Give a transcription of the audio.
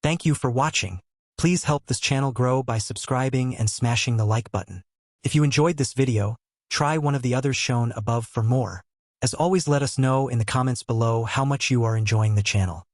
Thank you for watching. Please help this channel grow by subscribing and smashing the like button. If you enjoyed this video, try one of the others shown above for more. As always, let us know in the comments below how much you are enjoying the channel.